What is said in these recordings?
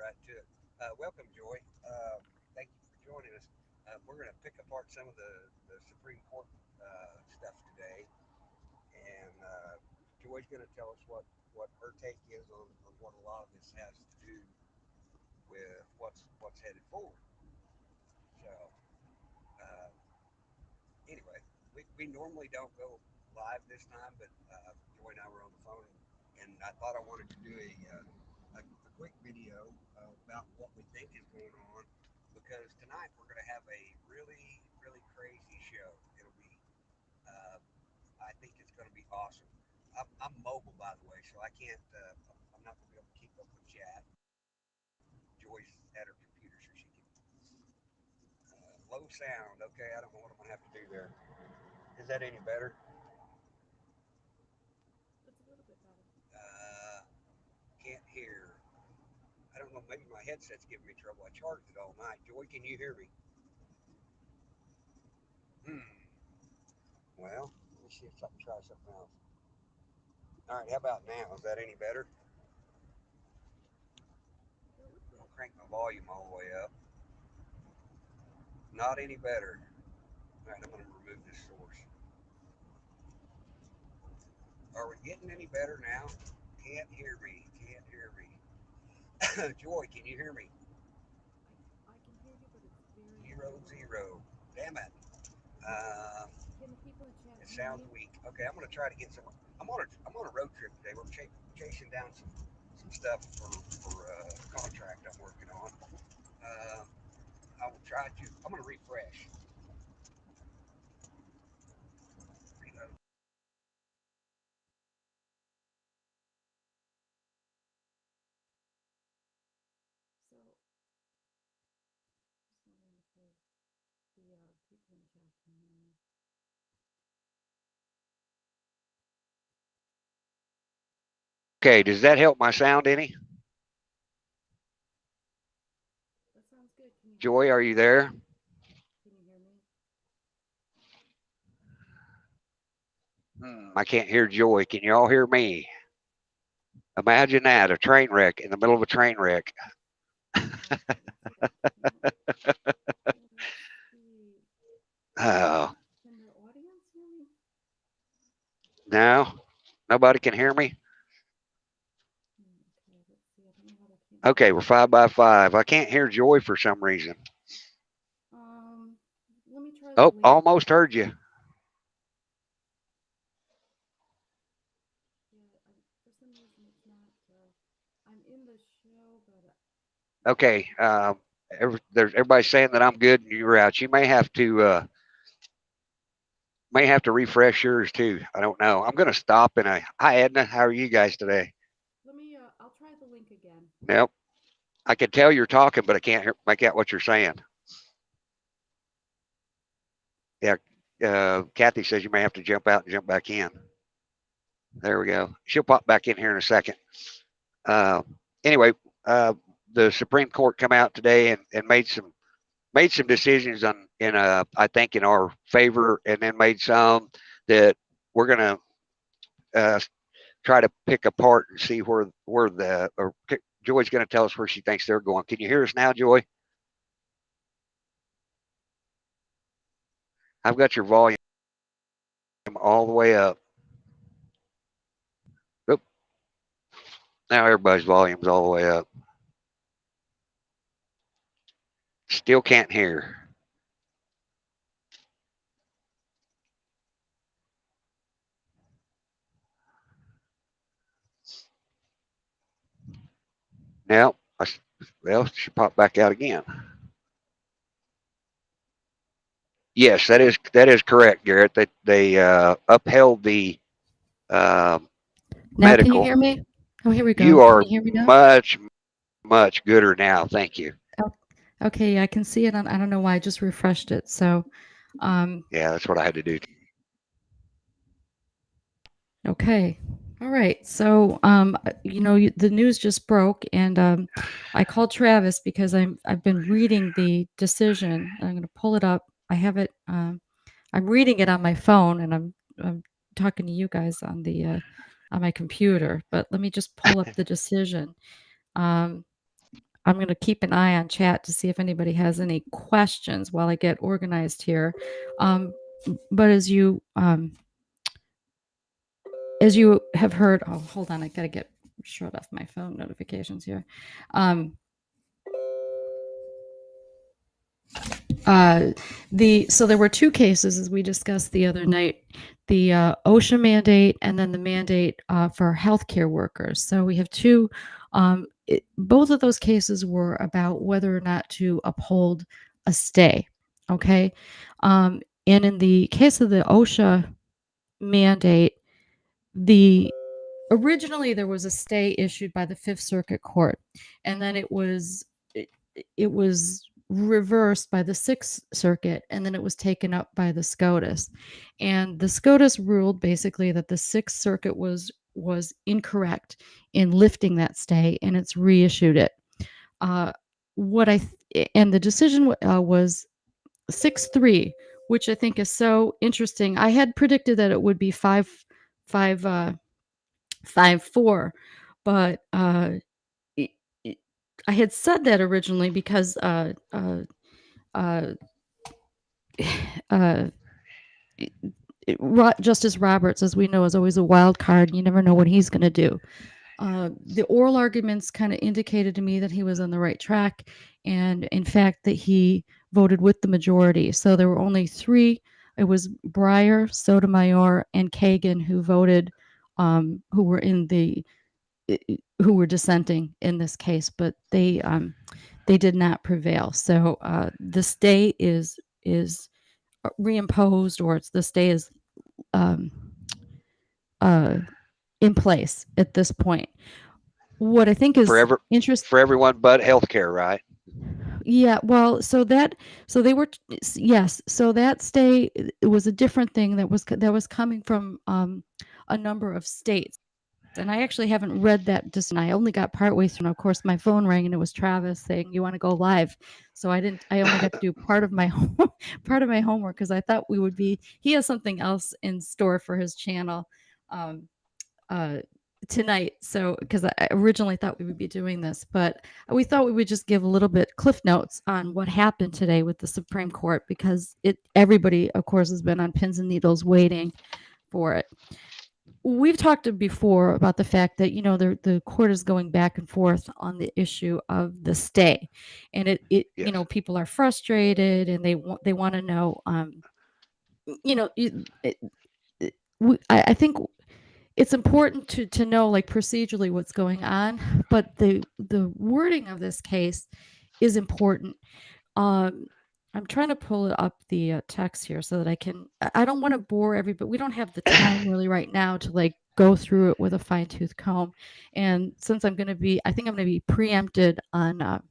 right to it. Welcome, Joy. Thank you for joining us. We're going to pick apart some of the Supreme Court stuff today, and Joy's going to tell us what her take is on what a lot of this has to do with what's headed forward. So, uh, anyway, we normally don't go live this time, but Joy and I were on the phone, and I thought I wanted to do a quick video about what we think is going on because tonight we're going to have a really crazy show. It'll be, uh, I think it's going to be awesome. I'm mobile, by the way, so I can't. I'm not going to be able to keep up with chat. Joy's at her computer, so she can. Low sound. Okay, I don't know what I'm going to have to do there. Is that any better? It's a little bit better. Uh, can't hear. I don't know. Maybe my headset's giving me trouble. I charged it all night. Joy, can you hear me? Hmm. Well, let me see if I can try something else. All right. How about now? Is that any better? A little I'm bit. gonna crank my volume all the way up. Not any better. All right. I'm gonna remove this source. Are we getting any better now? Can't hear me. Can't hear me. Joy, can you hear me? I can hear you, but it's very Zero low. zero. Damn it. Can Um, can the people in chat it hear sounds me? weak. Okay, I'm gonna try to get some. I'm on a road trip today. We're chasing down some stuff for a contract I'm working on. Uh, I will try to. I'm gonna refresh. Reload. So, just wondering if the people in chat can hear me. Okay, does that help my sound any? That sounds good. Can you hear Joy, me? are you there? Can you hear me? I can't hear Joy. Can you all hear me? Imagine that, a train wreck in the middle of a train wreck. Okay, let's see if I can. Let's see. Oh, Can the audience hear me? no, nobody can hear me. Okay, let's see. I don't know how they can't hear Okay, we're me. 5 by 5. I can't hear Joy for some reason. Um, Let me try the Oh, link. almost heard you. Yeah, for some reason it's not. I'm in the show, but Okay, everybody's saying that I'm good and you're out. You may have to refresh yours too. I don't know. I'm gonna stop and hi Edna, how are you guys today? let me. I'll try the link again. Nope. I can tell you're talking, but I can't make out what you're saying. Yeah. Kathy says you may have to jump out and jump back in. There we go. She'll pop back in here in a second. Uh, anyway, uh, the Supreme Court come out today and made some decisions I think in our favor, and then made some that we're gonna uh, try to pick apart and see where the or Joy's going to tell us where she thinks they're going. Can you hear us now, Joy? I've got your volume all the way up. Oop, now everybody's volume's all the way up. Still can't hear. Now, well, she popped back out again. Yes, that is correct, Garrett. That they upheld the uh, Now, can you medical. hear me? Oh, here we go. You Can are you hear me now? much gooder now. Thank you. Oh, okay, yeah, I can see it. I don't know why I just refreshed it. So, um, Yeah, that's what I had to do. okay. All right. So, the news just broke, and I called Travis because I've been reading the decision. I'm going to pull it up. I have it. I'm reading it on my phone, and I'm talking to you guys on my computer. But let me just pull up the decision. Um, I'm going to keep an eye on chat to see if anybody has any questions while I get organized here. Um, but as you have heard, oh, hold on, I got to get shut off my phone notifications here. Um, so there were two cases as we discussed the other night, the OSHA mandate and then the mandate for healthcare workers. So we have two. Both of those cases were about whether or not to uphold a stay. Okay, and in the case of the OSHA mandate, the originally there was a stay issued by the Fifth Circuit Court, and then it was reversed by the Sixth Circuit, and then it was taken up by the Scotus. And the Scotus ruled basically that the Sixth Circuit was incorrect in lifting that stay, and it's reissued it. Uh, what I and the decision was 6-3, which I think is so interesting. I had predicted that it would be 5 5-4, but it, it, I had said that originally because uh, uh, Justice Roberts, as we know, is always a wild card. You never know what he's going to do. The oral arguments kind of indicated to me that he was on the right track, and in fact, that he voted with the majority. So there were only three. It was Breyer, Sotomayor, and Kagan who voted, who were in the who were dissenting in this case, but they did not prevail. So the stay is reimposed, or the stay is um, uh, in place at this point. What I think for is ever interesting. for everyone but healthcare, right? Yeah, well, so they were yes, so that stay, it was a different thing that was coming from a number of states. And I actually haven't read that decision. I only got partway through. And of course, my phone rang, and it was Travis saying, "You want to go live?" So I didn't. I only got to do part of my part of my homework because I thought we would be. He has something else in store for his channel um, uh, tonight. So because I originally thought we would be doing this, but we thought we would just give a little bit cliff notes on what happened today with the Supreme Court, because everybody, of course, has been on pins and needles waiting for it. We've talked before about the fact that the court is going back and forth on the issue of the stay, and Yes. people are frustrated, and they want to know, you know it, I think it's important to know, like, procedurally what's going on, but the wording of this case is important. um, I'm trying to pull up the text here so that I don't want to bore everybody. We don't have the time really right now to like go through it with a fine tooth comb. And since I think I'm going to be preempted on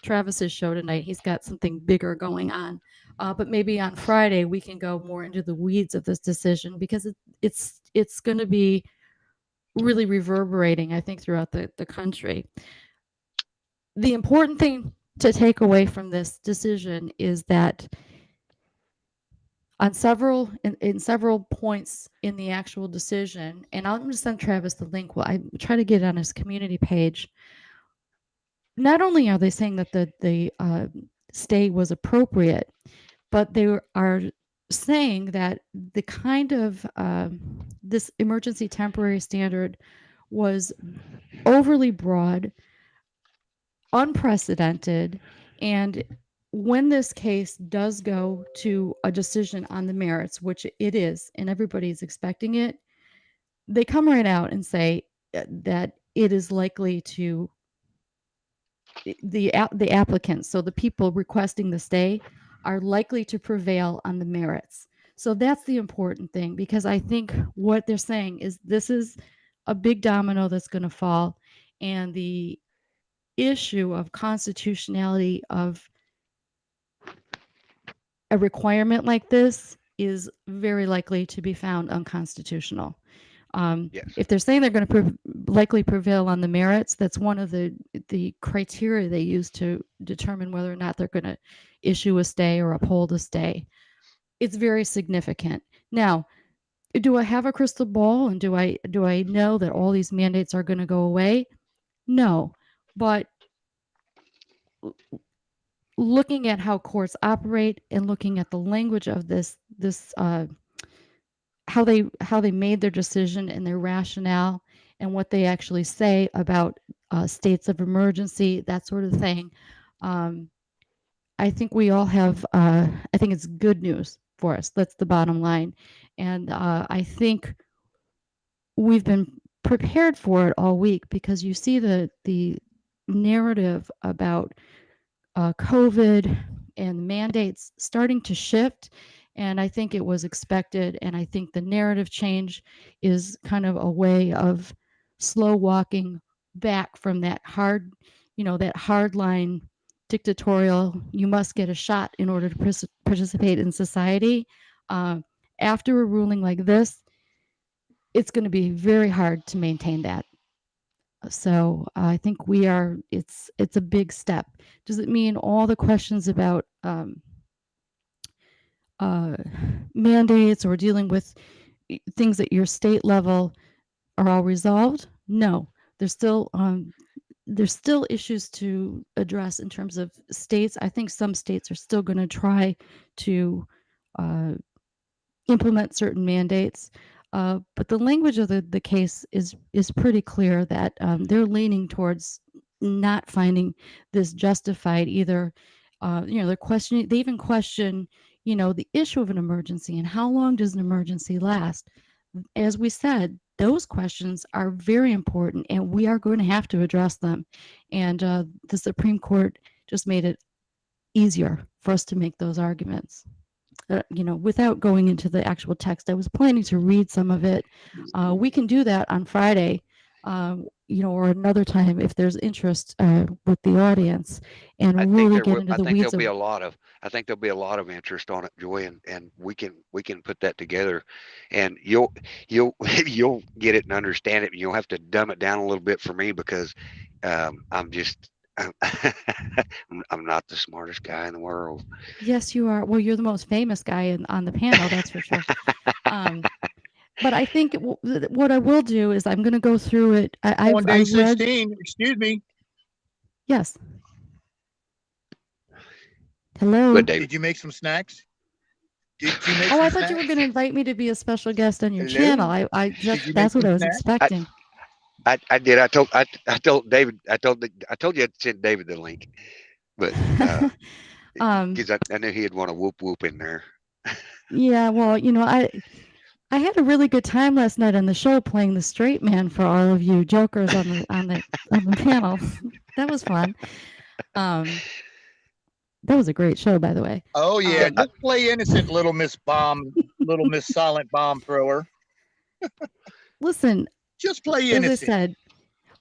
Travis's show tonight. He's got something bigger going on. But maybe on Friday we can go more into the weeds of this decision, because it's going to be really reverberating, I think, throughout the country. The important thing to take away from this decision is that in several points in the actual decision, and I'm going to send Travis the link. Well, I try to get it on his community page. Not only are they saying that the stay was appropriate, but they are saying that the kind of this emergency temporary standard was overly broad, unprecedented, and when this case does go to a decision on the merits, which it is, and everybody's expecting it, they come right out and say that it is likely to the applicants, so the people requesting the stay, are likely to prevail on the merits. So that's the important thing, because I think what they're saying is this is a big domino that's going to fall, and the issue of constitutionality of a requirement like this is very likely to be found unconstitutional. Yes. If they're saying they're going to likely prevail on the merits, that's one of the criteria they use to determine whether or not they're going to issue a stay or uphold a stay. It's very significant. Now, do I have a crystal ball, and do I know that all these mandates are going to go away? No, but looking at how courts operate and looking at the language of this how they made their decision and their rationale and what they actually say about states of emergency, that sort of thing. Um, I think we all have. I think it's good news for us. That's the bottom line, and I think we've been prepared for it all week because you see the narrative about COVID and mandates starting to shift. And I think it was expected. And I think the narrative change is kind of a way of slow walking back from that that hard line dictatorial, you must get a shot in order to participate in society. Uh, After a ruling like this, it's going to be very hard to maintain that. So I think it's a big step. Does it mean all the questions about uh, mandates or dealing with things at your state level are all resolved? No, there's still issues to address in terms of states. I think some states are still going to try to uh, implement certain mandates. But the language of the case is pretty clear that they're leaning towards not finding this justified either. They're questioning. They even question, the issue of an emergency and how long does an emergency last. As we said, those questions are very important, and we are going to have to address them. And the Supreme Court just made it easier for us to make those arguments. Without going into the actual text. I was planning to read some of it. We can do that on Friday, or another time if there's interest with the audience, and I think really there get will. into I the think weeds there'll be of. a lot of. I think there'll be a lot of interest on it, Joy, and we can put that together, and you'll you'll get it and understand it. And you'll have to dumb it down a little bit for me because I'm just I'm not the smartest guy in the world. Yes, you are. Well, you're the most famous guy on the panel, that's for sure. Um, but I think what I will do is I'm going to go through it. On day I've read. 16, excuse me, Yes. Good, Hello. David. did you make some snacks? Did you make Oh, some I thought you were snacks? going to invite me to be a special guest on your channel. Hello? I Did you make that's what some I was snacks? expecting. I did. I told David. I told you I'd send David the link, but um, because I knew he'd want to whoop whoop in there. yeah, well, I had a really good time last night on the show playing the straight man for all of you jokers on the panel. That was fun. Um, that was a great show, by the way. Oh, yeah. Um, Just play innocent, little Miss Silent Bomb Thrower. Listen, Just play as I innocent. said,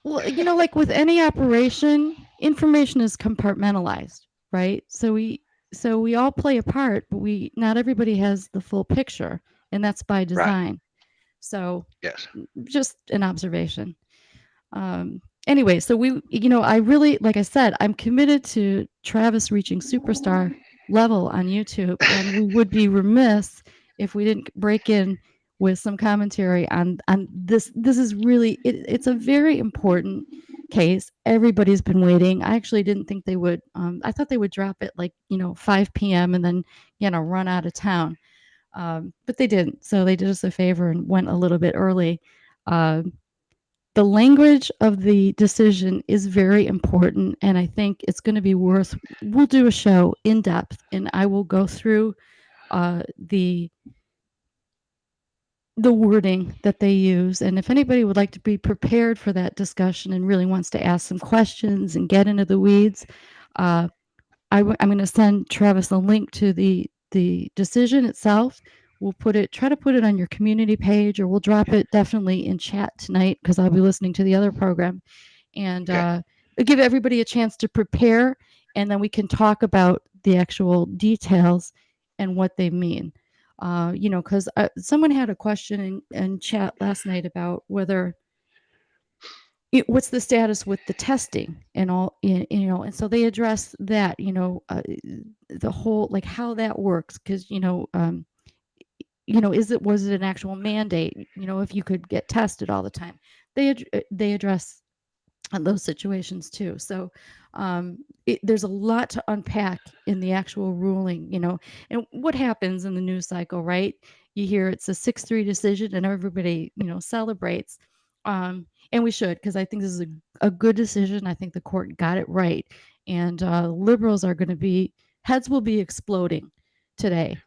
well, like with any operation, information is compartmentalized, right? So we all play a part, but not everybody has the full picture, and that's by Right. design. So Yes. just an observation. Anyway, so I really, like I said, I'm committed to Travis reaching superstar level on YouTube, and we would be remiss if we didn't break in with some commentary on this. This is really it's a very important case. Everybody's been waiting. I actually didn't think they would. I thought they would drop it like 5 p.m. and then run out of town. But they didn't. So they did us a favor and went a little bit early. The language of the decision is very important, and I think it's going to be we'll do a show in depth, and I will go through the wording that they use. And if anybody would like to be prepared for that discussion and really wants to ask some questions and get into the weeds, I'm going to send Travis a link to the decision itself. We'll try to put it on your community page, or we'll drop it definitely in chat tonight because I'll be listening to the other program. And Okay. it'll give everybody a chance to prepare, and then we can talk about the actual details and what they mean. Because someone had a question in chat last night about whether what's the status with the testing and all, and so they address that, the whole, like how that works, because was it an actual mandate, if you could get tested all the time. They address on those situations too. So there's a lot to unpack in the actual ruling, and what happens in the news cycle, right? You hear it's a 6-3 decision and everybody, celebrates. And we should, because I think this is a good decision. I think the court got it right. And liberals are going to be, heads will be exploding today,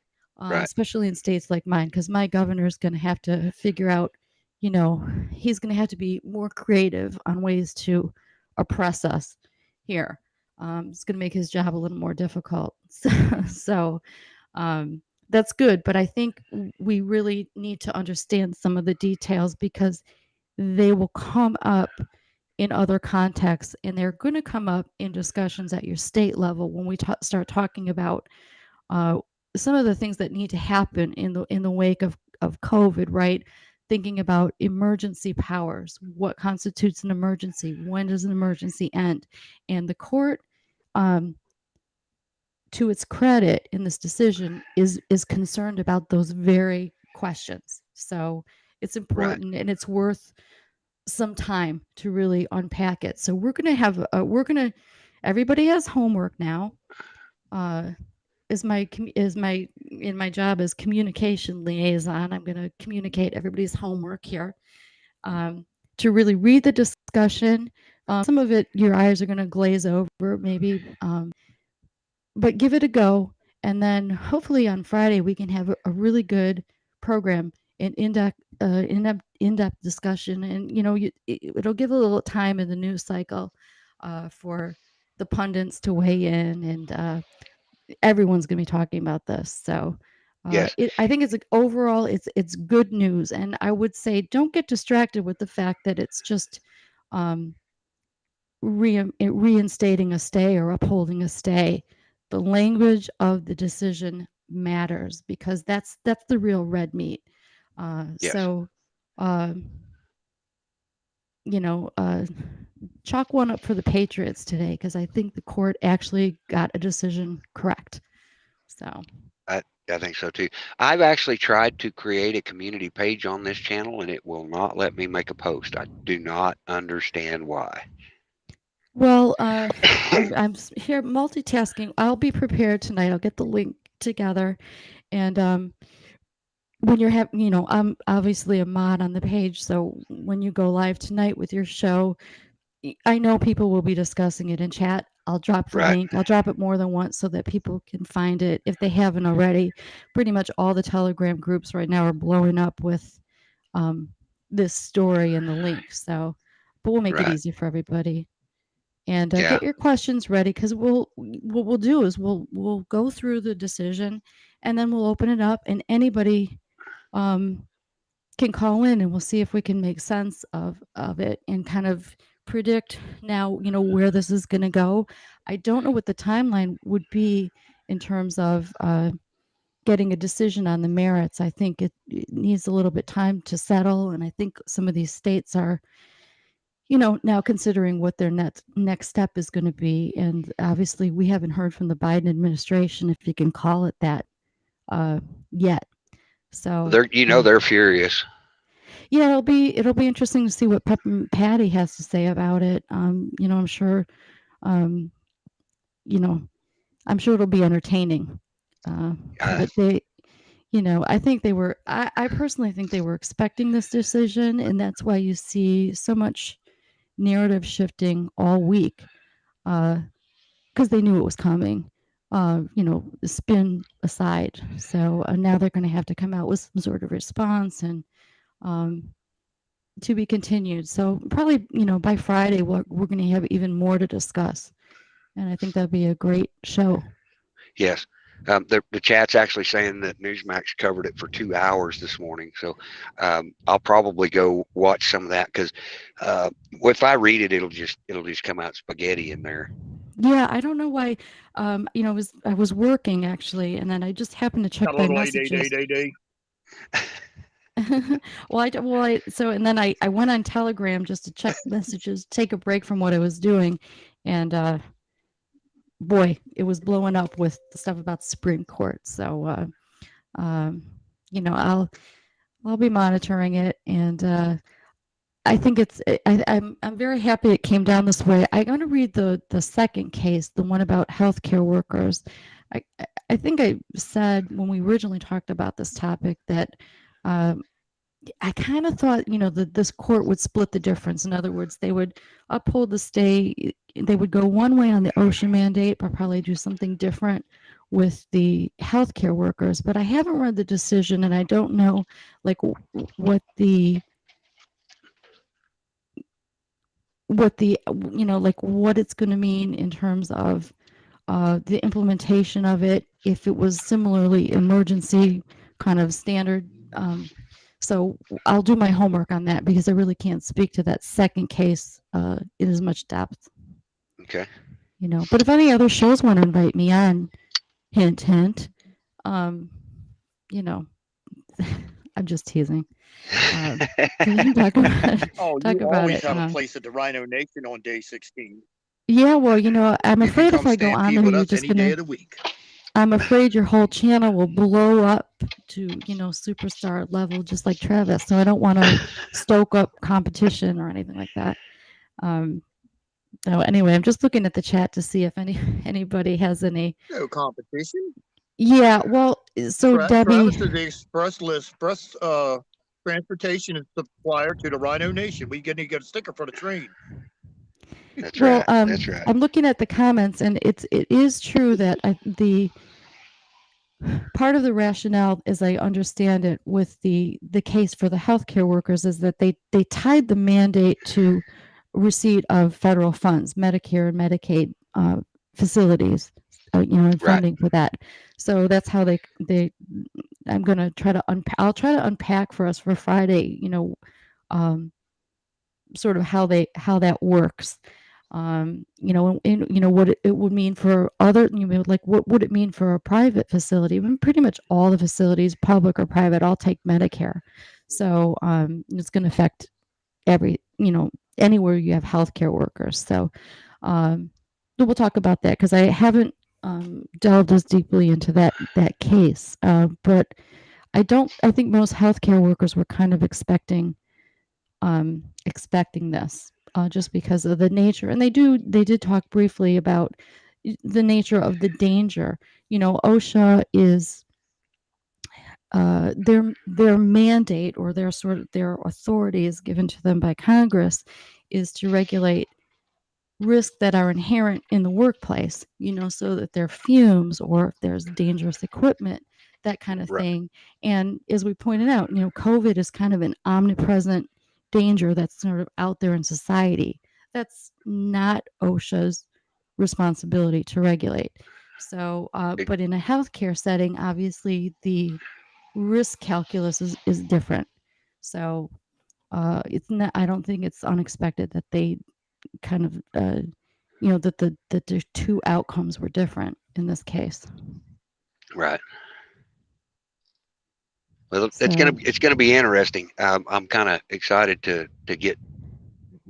Right. especially in states like mine, because my governor is going to have to figure out, he's going to have to be more creative on ways to oppress us here. It's going to make his job a little more difficult. So that's good. But I think we really need to understand some of the details, because they will come up in other contexts, and they're going to come up in discussions at your state level when we start talking about uh, some of the things that need to happen in the wake of COVID, right? Thinking about emergency powers, what constitutes an emergency, when does an emergency end, and the court, um, to its credit in this decision, is concerned about those very questions. So it's Right. important, and it's worth some time to really unpack it. So everybody has homework now. Uh, in my job as communication liaison, I'm going to communicate everybody's homework here, um, to really read the discussion. Some of it your eyes are going to glaze over, maybe, but give it a go. And then hopefully on Friday we can have a really good program, an in-depth discussion, and it'll give a little time in the news cycle for the pundits to weigh in, and everyone's going to be talking about this. So Yes. I think overall it's good news, and I would say don't get distracted with the fact that it's just um, reinstating a stay or upholding a stay. The language of the decision matters, because that's the real red meat. Yes. So, um, you know, uh, chalk one up for the Patriots today, because I think the court actually got a decision correct. So. I, I think so too. I've actually tried to create a community page on this channel and it will not let me make a post. I do not understand why. Well, I'm here multitasking. I'll be prepared tonight. I'll get the link together, and when you're having, I'm obviously a mod on the page, so when you go live tonight with your show, I know people will be discussing it in chat. I'll drop the Right. link. I'll drop it more than once so that people can find it if they haven't already. Pretty much all the Telegram groups right now are blowing up with um, this story and the link. So, but we'll make it Right. easy for everybody. And Yeah. get your questions ready, because what we'll do is we'll go through the decision, and then we'll open it up, and anybody um, can call in, and we'll see if we can make sense of it and kind of predict now, where this is going to go. I don't know what the timeline would be in terms of getting a decision on the merits. I think it needs a little bit time to settle, and I think some of these states are, now considering what their next step is going to be. And obviously we haven't heard from the Biden administration, if you can call it that, uh, yet. So They're furious. yeah, it'll be interesting to see what Patty has to say about it. I'm sure, um, you know, I'm sure it'll be entertaining. Uh, But I think I personally think they were expecting this decision, and that's why you see so much narrative shifting all week, because they knew it was coming. Spin aside. So now they're going to have to come out with some sort of response, and um, to be continued. So probably, by Friday, we're going to have even more to discuss, and I think that'd be a great show. yes. The chat's actually saying that Newsmax covered it for 2 hours this morning. So I'll probably go watch some of that, because if I read it, it'll just come out spaghetti in there. Yeah, I don't know why. I was working actually, and then I just happened to check Got a my little messages. ADD. So and then I went on Telegram just to check messages, take a break from what I was doing, and boy, it was blowing up with the stuff about the Supreme Court. So um, I'll be monitoring it, and I think I'm very happy it came down this way. I'm going to read the second case, the one about healthcare workers. I think I said when we originally talked about this topic that um, I kind of thought, that this court would split the difference. In other words, they would uphold the stay. They would go one way on the OSHA mandate, but probably do something different with the healthcare workers. But I haven't read the decision, and I don't know, like, what it's going to mean in terms of the implementation of it, if it was similarly emergency kind of standard. So I'll do my homework on that because I really can't speak to that second case in as much depth. Okay. But if any other shows want to invite me on, hint, hint, you know, I'm just teasing. We can talk about, Oh, talk you about always it. have a place at the Rhino Nation on day 16. Yeah, well, I'm You can afraid if come I go on stampede there, with you're us just any day gonna. of the week. I'm afraid your whole channel will blow up to, superstar level, just like Travis. So I don't want to stoke up competition or anything like that. So anyway, I'm just looking at the chat to see if anybody has any. No competition. Yeah, well, so Debbie. Travis is the express transportation supplier to the Rhino Nation. We need to get a sticker for the train. That's Well, right. That's right. I'm looking at the comments, and it is true that the part of the rationale, as I understand it, with the case for the healthcare workers is that they tied the mandate to receipt of federal funds, Medicare and Medicaid facilities, and Right. funding for that. So that's how they. I'm going to try to I'll try to unpack for us for Friday. Sort of how that works. What it would mean for other, like what would it mean for a private facility? I mean, pretty much all the facilities, public or private, all take Medicare. So it's going to affect anywhere you have healthcare workers. So we'll talk about that because I haven't delved as deeply into that case. But I think most healthcare workers were kind of expecting this just because of the nature. And they did talk briefly about the nature of the danger. OSHA is their mandate, or their authority is given to them by Congress, is to regulate risks that are inherent in the workplace, so that there are fumes or if there's dangerous equipment, that kind of Right. thing. And as we pointed out, COVID is kind of an omnipresent danger that's sort of out there in society. That's not OSHA's responsibility to regulate. So, but in a healthcare setting, obviously the risk calculus is different. So, it's not. I don't think it's unexpected that they kind of that the two outcomes were different in this case. Right. Well, So it's gonna be interesting. I'm kind of excited to get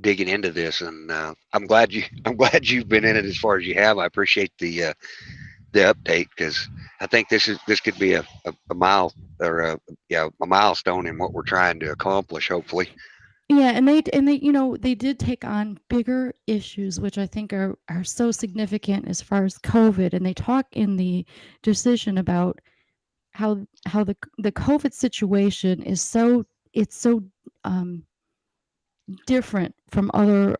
digging into this, and I'm glad you've been in it as far as you have. I appreciate the update because I think this could be a mile or a milestone in what we're trying to accomplish. Hopefully. yeah, and they did take on bigger issues, which I think are so significant as far as COVID. And they talk in the decision about how the COVID situation is so different from other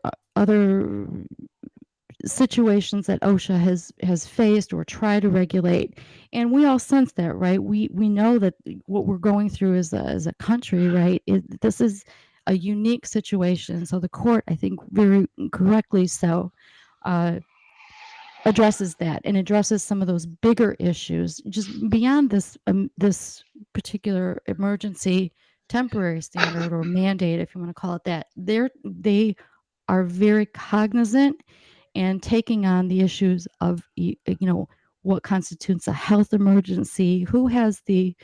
situations that OSHA has faced or tried to regulate. And we all sense that, right? We know that what we're going through as a country, right? This is a unique situation. So the court, I think very correctly so, addresses that and addresses some of those bigger issues just beyond this particular emergency temporary standard or mandate, if you want to call it that. They are very cognizant and taking on the issues of what constitutes a health emergency, who has the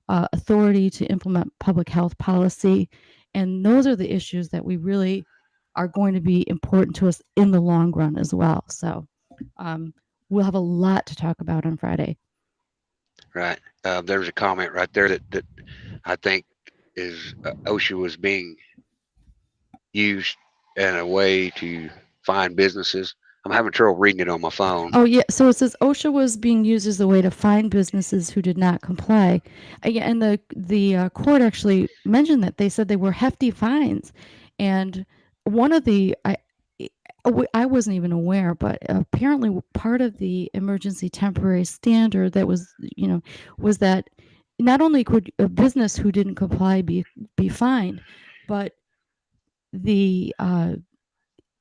authority to implement public health policy, and those are the issues that we really are going to be important to us in the long run as well. So we'll have a lot to talk about on Friday. Right. There's a comment right there that I think is OSHA was being used in a way to find businesses. I'm having trouble reading it on my phone. Oh yeah, so it says OSHA was being used as a way to find businesses who did not comply. Yeah, and the court actually mentioned that they said they were hefty fines, and one of the I wasn't even aware, but apparently part of the emergency temporary standard that was was that not only could a business who didn't comply be fined, but the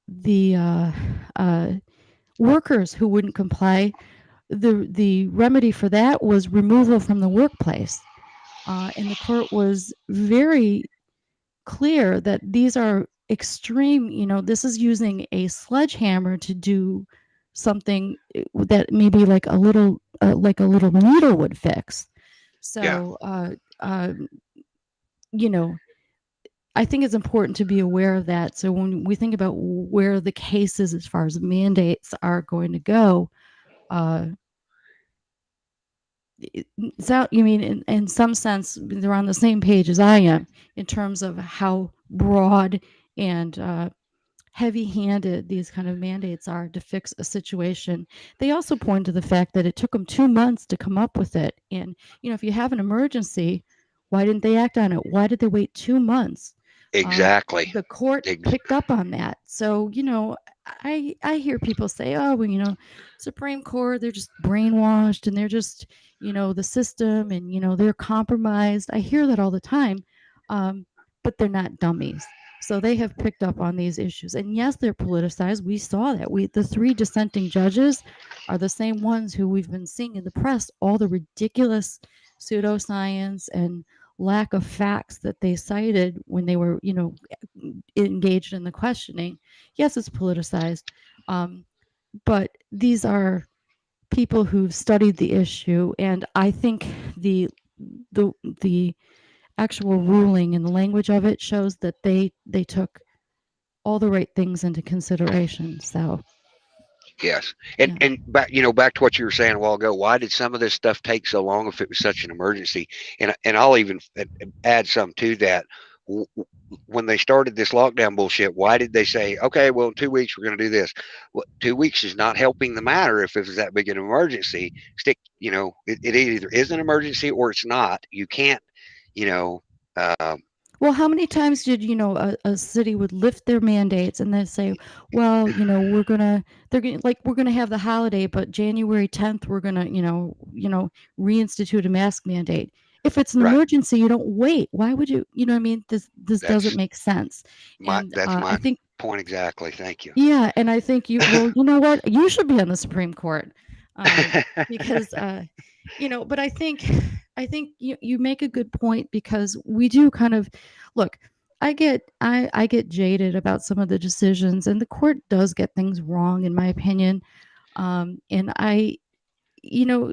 the workers who wouldn't comply, the remedy for that was removal from the workplace. And the court was very clear that these are extreme, this is using a sledgehammer to do something that maybe like a little needle would fix. Yeah, So, you know, I think it's important to be aware of that. So when we think about where the cases as far as mandates are going to go, uh, so you mean in some sense they're on the same page as I am in terms of how broad and heavy-handed these kind of mandates are to fix a situation. They also point to the fact that it took them 2 months to come up with it. And if you have an emergency, why didn't they act on it? Why did they wait 2 months? Uh, exactly. the court Ex- picked up on that. So I hear people say, oh, well, Supreme Court, they're just brainwashed and they're just the system, and they're compromised. I hear that all the time, but they're not dummies. So they have picked up on these issues. And yes, they're politicized. We saw that. The three dissenting judges are the same ones who we've been seeing in the press, all the ridiculous pseudoscience and lack of facts that they cited when they were, engaged in the questioning. Yes, it's politicized. Um, but these are people who've studied the issue, and I think the the actual ruling and the language of it shows that they took all the right things into consideration. So, yes, and yeah. back to what you were saying a while ago. Why did some of this stuff take so long if it was such an emergency? And I'll even add some to that. When they started this lockdown bullshit, why did they say, okay, well, in 2 weeks we're going to do this? Well, 2 weeks is not helping the matter if it was that big an emergency. It either is an emergency or it's not. You can't, you know, uh, Well, how many times did a city would lift their mandates and then say, well, we're gonna have the holiday, but January 10th we're gonna reinstitute a mask mandate. If it's an right. emergency, you don't wait. Why would you? You know what I mean? This doesn't That's make sense. And that's I my think point exactly. Thank you. Yeah, and I think you know what? You should be on the Supreme Court, because but I think you make a good point, because we do kind of look. I get jaded about some of the decisions, and the court does get things wrong, in my opinion. And you know,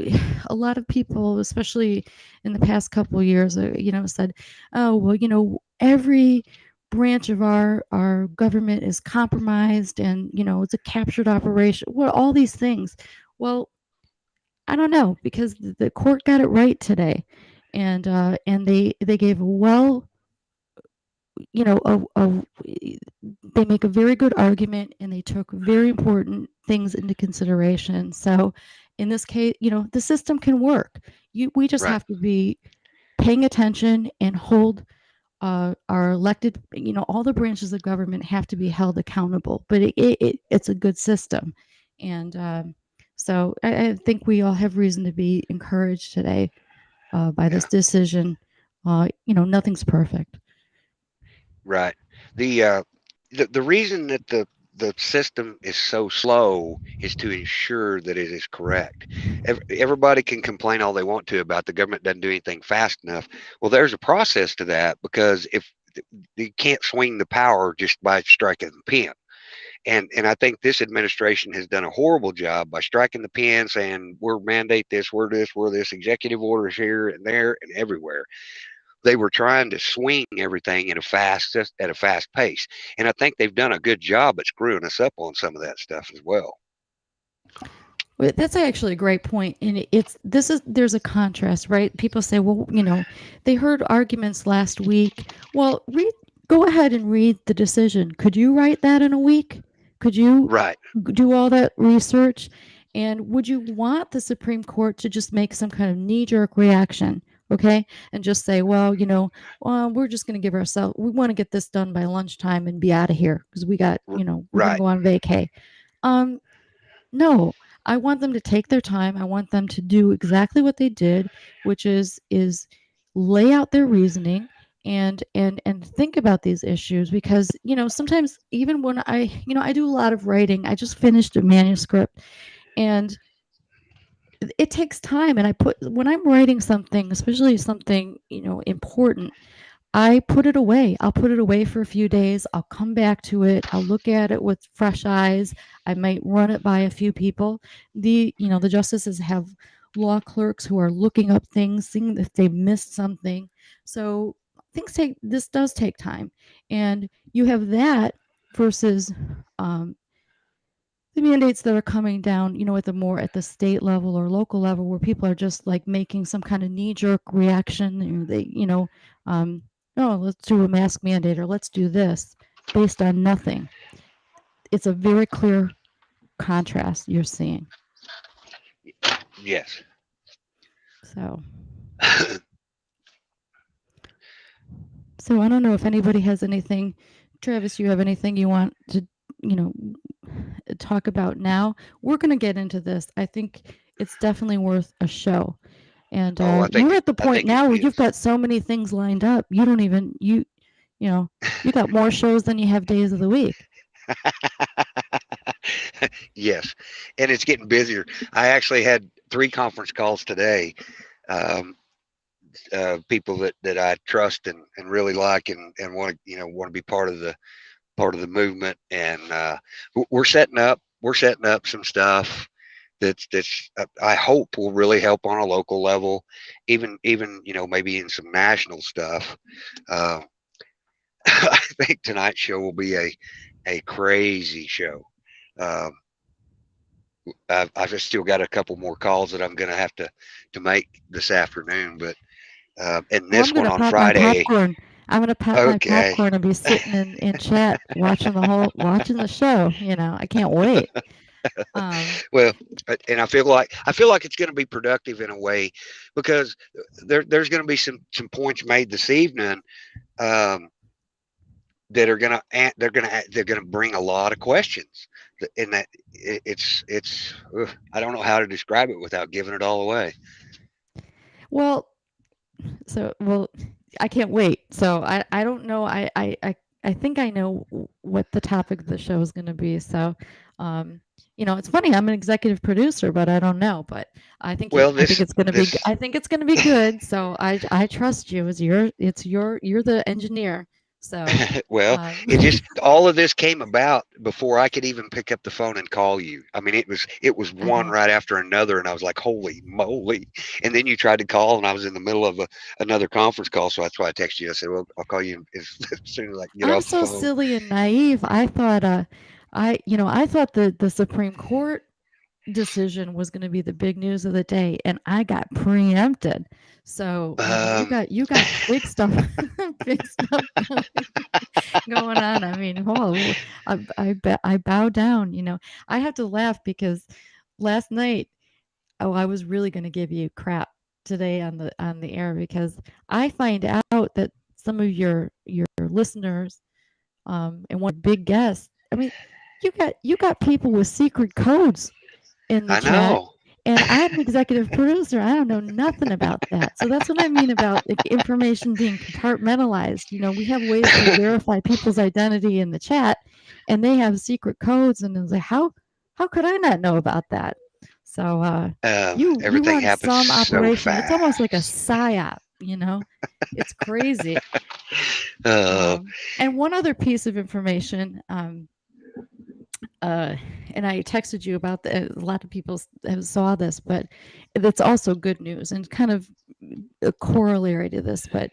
a lot of people, especially in the past couple of years, said, "Oh, well, every branch of our government is compromised, and it's a captured operation." Well, all these things. Well, I don't know, because the court got it right today, and they gave a well, you know, they make a very good argument, and they took very important things into consideration. So, in this case, the system can work. We just Right. have to be paying attention and hold our elected. All the branches of government have to be held accountable. But it's a good system, and so I think we all have reason to be encouraged today by Yeah. this decision. Nothing's perfect. Right. The uh the reason that the system is so slow is to ensure that it is correct. Everybody can complain all they want to about the government doesn't do anything fast enough. Well, there's a process to that, because if you can't swing the power just by striking the pen. And I think this administration has done a horrible job by striking the pen, saying we're mandate this, we're this, executive orders here and there and everywhere. They were trying to swing everything at a fast pace, and I think they've done a good job at screwing us up on some of that stuff as well. Well, that's actually a great point, and there's a contrast, right? People say, well, they heard arguments last week. Well, go ahead and read the decision. Could you write that in a week? Could you Right. do all that research? And would you want the Supreme Court to just make some kind of knee-jerk reaction, okay? And just say, well, we're just going to give ourselves, we want to get this done by lunchtime and be out of here because we got, we're going to Right. go on vacay. Um, no, I want them to take their time. I want them to do exactly what they did, which is lay out their reasoning and think about these issues because sometimes even when I do a lot of writing. I just finished a manuscript and it takes time, and I put when I'm writing something, especially something important, I put it away. I'll put it away for a few days. I'll come back to it. I'll look at it with fresh eyes. I might run it by a few people. The justices have law clerks who are looking up things, seeing if they've missed something. So this does take time. And you have that versus the mandates that are coming down, at the state level or local level where people are just like making some kind of knee-jerk reaction and um, oh, let's do a mask mandate or let's do this based on nothing. It's a very clear contrast you're seeing. Yes. So I don't know if anybody has anything. Travis, you have anything you want to, you know, talk about now? We're going to get into this. I think it's definitely worth a show. And Oh, you're at the I point think it now where is. you've got so many things lined up. You don't even you got more shows than you have days of the week. Yes, and it's getting busier. I actually had 3 conference calls today. Um, People that I trust and really like and want to want to be part of the movement, and we're setting up some stuff that's I hope will really help on a local level, even maybe in some national stuff. Uh, I think tonight's show will be a crazy show. Um, I've just still got a couple more calls that I'm going to have to make this afternoon, but and Well, I'm this one gonna on pop my Friday. popcorn. I'm gonna pop my Okay. popcorn and be sitting in chat watching the show. I can't wait. Um, Well, and I feel like it's going to be productive in a way because there's going to be some points made this evening um, that are going to they're going to bring a lot of questions, and that it's I don't know how to describe it without giving it all away. well, well, I can't wait. So I don't know. I think I know what the topic of the show is going to be. So, it's funny. I'm an executive producer, but I don't know. But Well, I think it's going to be this I think it's going to be good. So I trust you as you're the engineer. So, well, um, it just all of this came about before I could even pick up the phone and call you. I mean, it was I one know. right after another, and I was like, "Holy moly!" And then you tried to call, and I was in the middle of another conference call, so that's why I texted you. I said, "Well, I'll call you as soon as I can get I'm off the so phone." silly and naive. I thought the Supreme Court decision was going to be the big news of the day, and I got preempted. So Um, you got big stuff, big stuff going on. I mean, oh, I bow down. I have to laugh because last night, oh, I was really going to give you crap today on the air because I find out that some of your listeners and one big guest. I mean, you got people with secret codes in the I chat. know. And I'm an executive producer. I don't know nothing about that. So that's what I mean about information being compartmentalized. We have ways to verify people's identity in the chat, and they have secret codes. And it's like, how could I not know about that? So you Everything run happens some so operation. It's almost like a fast. psyop. It's crazy. Uh, And one other piece of information. Uh, and I texted you about a lot of people have saw this, but that's also good news and kind of a corollary to this. But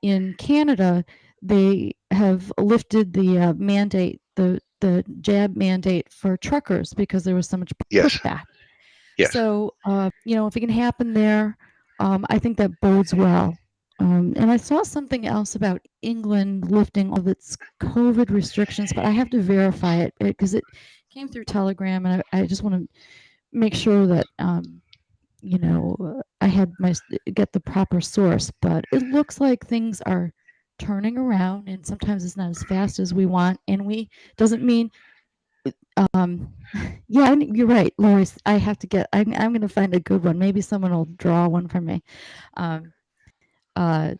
in Canada, they have lifted the mandate, the jab mandate for truckers because there was so much yes, pushback. yes. So if it can happen there, I think that bodes well And I saw something else about England lifting all of its COVID restrictions, but I have to verify it because it came through Telegram, and I just want to make sure that I had get the proper source. But it looks like things are turning around, and sometimes it's not as fast as we want, and we doesn't mean um yeah, you're right, Lois. I have to get. I'm going to find a good one. Maybe someone will draw one for me. Um, uh,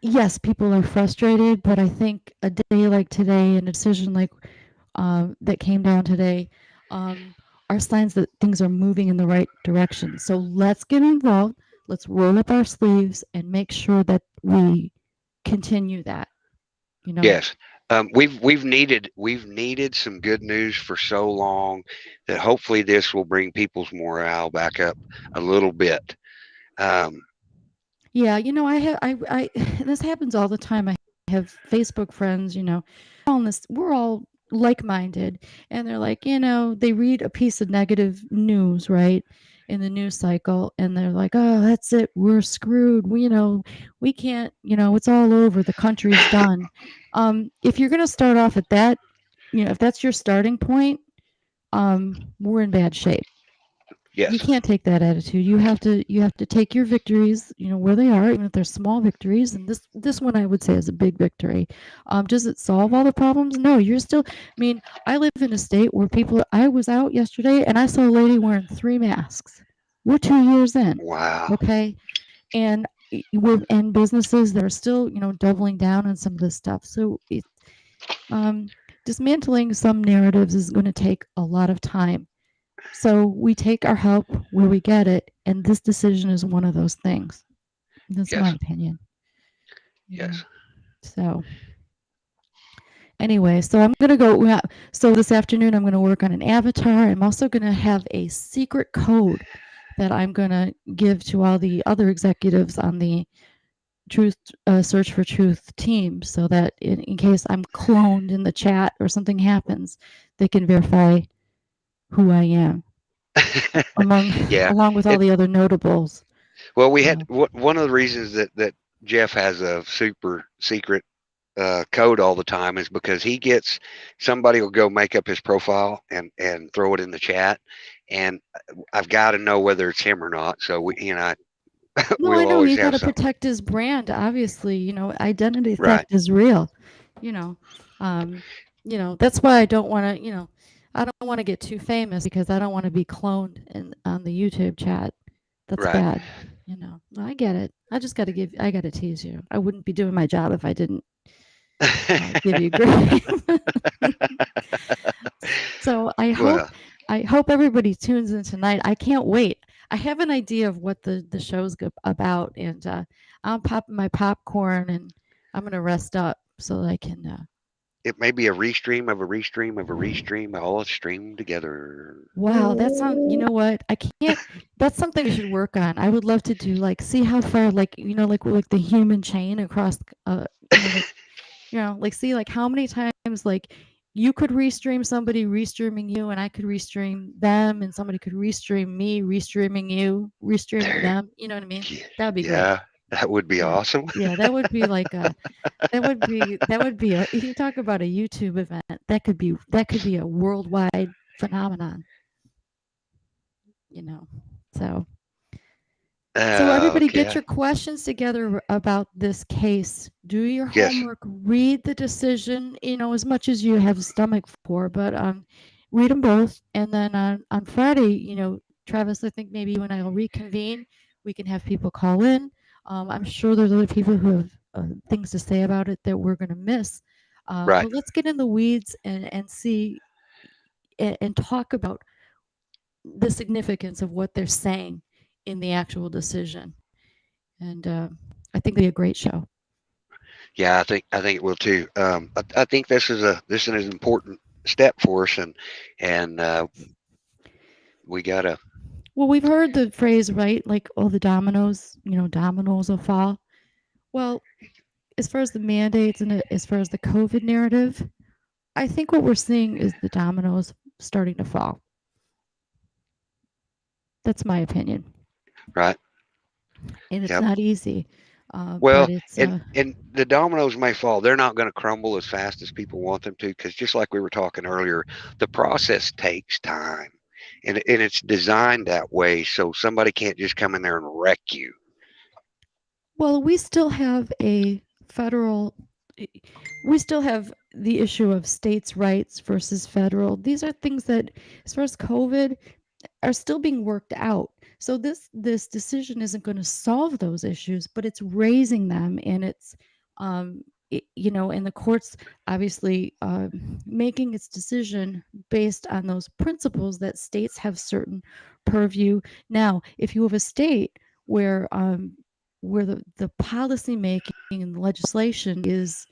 yes, people are frustrated, but I think a day like today and a decision like that came down today um, are signs that things are moving in the right direction. So let's get involved. Let's roll up our sleeves and make sure that we continue that. Yes. We've needed some good news for so long that hopefully this will bring people's morale back up a little bit. Um, Yeah, I have I this happens all the time. I have Facebook friends, we're all like-minded, and they're like, they read a piece of negative news, right, in the news cycle, and they're like, "Oh, that's it. We're screwed. We can't, it's all over. The country's done." If you're going to start off at that, if that's your starting point, we're in bad shape. You yes. can't take that attitude. You have to take your victories, where they are, even if they're small victories. And this one I would say is a big victory. Does it solve all the problems? No, you're still. I mean, I live in a state where people. I was out yesterday and I saw a lady wearing 3 masks. We're 2 years in, Wow. okay, and with and businesses that are still, doubling down on some of this stuff. So um, dismantling some narratives is going to take a lot of time. So we take our help where we get it, and this decision is one of those things. That's my Yes. opinion. Yes. So anyway, so I'm gonna go. So this afternoon, I'm gonna work on an avatar. I'm also gonna have a secret code that I'm gonna give to all the other executives on the Truth Search for Truth team, so that in case I'm cloned in the chat or something happens, they can verify who I am Yeah. along with all It, the other notables. well, we had So. one of the reasons that Jeff has a super secret code all the time is because he gets somebody will go make up his profile and throw it in the chat, and I've got to know whether it's him or not. So No, I we'll know always he got have to something. protect his brand. Obviously, identity Right. theft is real. You know, um, that's why I don't want to. I don't want to get too famous because I don't want to be cloned on the YouTube chat. That's Right. bad. No, I get it. I got to tease you. I wouldn't be doing my job if I didn't give you grace. So Well, I hope everybody tunes in tonight. I can't wait. I have an idea of what the show's about, and I'm popping my popcorn and I'm gonna rest up so that I can. it may be a restream of a restream of a restream, all streamed together. Wow, that sounds. You know what? I can't. That's something I should work on. I would love to do like see how far, like like the human chain across. Like like see like how many times like you could restream somebody restreaming you, and I could restream them, and somebody could restream me restreaming you, restreaming There. them. You know what I mean? That would be great. Yeah, that would be Yeah. awesome. Yeah, that would be like a that would be a you talk about a YouTube event. That could be a worldwide phenomenon, you know. So everybody get Okay. your questions together about this case. Do your Yes. homework, read the decision, as much as you have a stomach for, but read them both. And then on Friday, Travis, I think maybe you and I will reconvene. We can have people call in. I'm sure there's other people who have things to say about it that we're going to miss. Right. But let's get in the weeds and see and talk about the significance of what they're saying in the actual decision. And I think it'll be a great show. Yeah, I think it will too. I think this is an important step for us, and we gotta. Well, we've heard the phrase, right? Like, oh, the dominoes, dominoes will fall. Well, as far as the mandates and as far as the COVID narrative, I think what we're seeing is the dominoes starting to fall. That's my opinion. Right. and it's Yep. not easy. But Well, it's and the dominoes may fall. They're not going to crumble as fast as people want them to, because just like we were talking earlier, the process takes time, and it's designed that way so somebody can't just come in there and wreck you. well, we still have a federal. We still have the issue of states' rights versus federal. These are things that, as far as COVID, are still being worked out. So this decision isn't going to solve those issues, but it's raising them, and it's and the courts obviously making its decision based on those principles that states have certain purview. Now, if you have a state where the policy making and the legislation is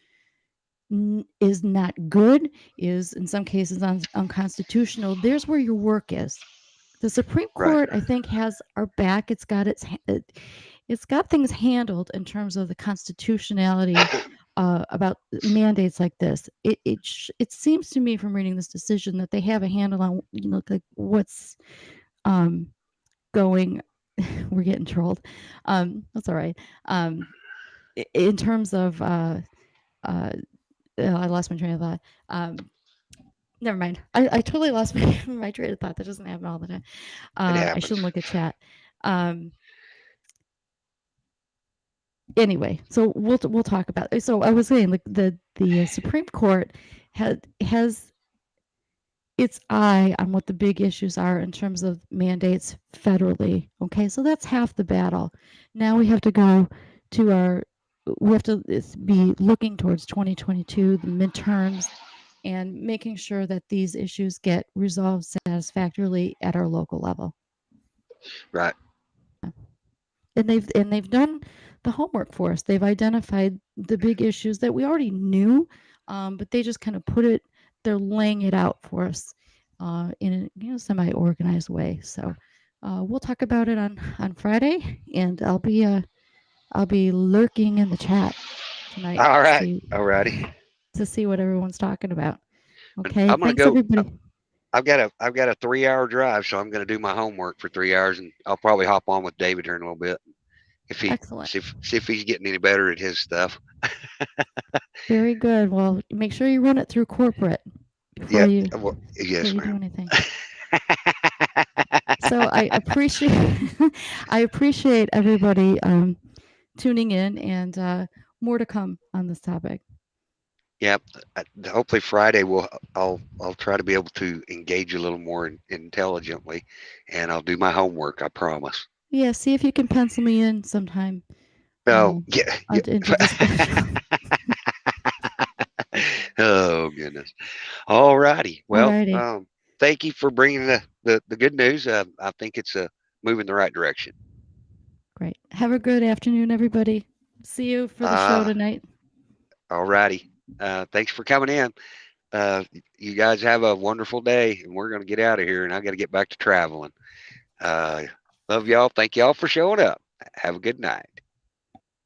not good, is in some cases unconstitutional, there's where your work is. The Supreme Right. Court, I think, has our back. It's got things handled in terms of the constitutionality about mandates like this. It seems to me from reading this decision that they have a handle on like what's um, going. We're getting trolled. That's all right. In terms of uh, I lost my train of thought. Never mind. I totally lost my train of thought. That doesn't happen all the time. It I happens. shouldn't look at chat. Um, anyway, so we'll talk about. So I was saying, like the Supreme Court has its eye on what the big issues are in terms of mandates federally. Okay, so that's half the battle. Now we have to go to our. We have to be looking towards 2022, the midterms, and making sure that these issues get resolved satisfactorily at our local level. Right. And they've done the homework for us. They've identified the big issues that we already knew, but they just kind of they're laying it out for us in a semi-organized way. So we'll talk about it on Friday, and I'll be lurking in the chat tonight All to right. see All righty. what everyone's talking about. And Okay, I'm gonna thanks go. everybody. I've got a 3 hour drive, so I'm gonna do my homework for 3 hours, and I'll probably hop on with David here in a little bit if he Excellent. see if he's getting any better at his stuff. Very good. Well, make sure you run it through corporate before Yep. you Well, yes, do ma'am. anything. So I appreciate I appreciate everybody tuning in, and more to come on this topic. Yep. Hopefully Friday I'll try to be able to engage a little more intelligently, and I'll do my homework. I promise. Yeah, see if you can pencil me in sometime Oh yeah. Yeah. into the special. Oh goodness. All righty. Well, Alrighty, thank you for bringing the good news. I think it's moving the right direction. great. Have a good afternoon, everybody. See you for the show Uh, tonight. all righty. Thanks for coming in. You guys have a wonderful day, and we're going to get out of here, and I got to get back to traveling. Uh, love y'all. Thank y'all for showing up. Have a good night.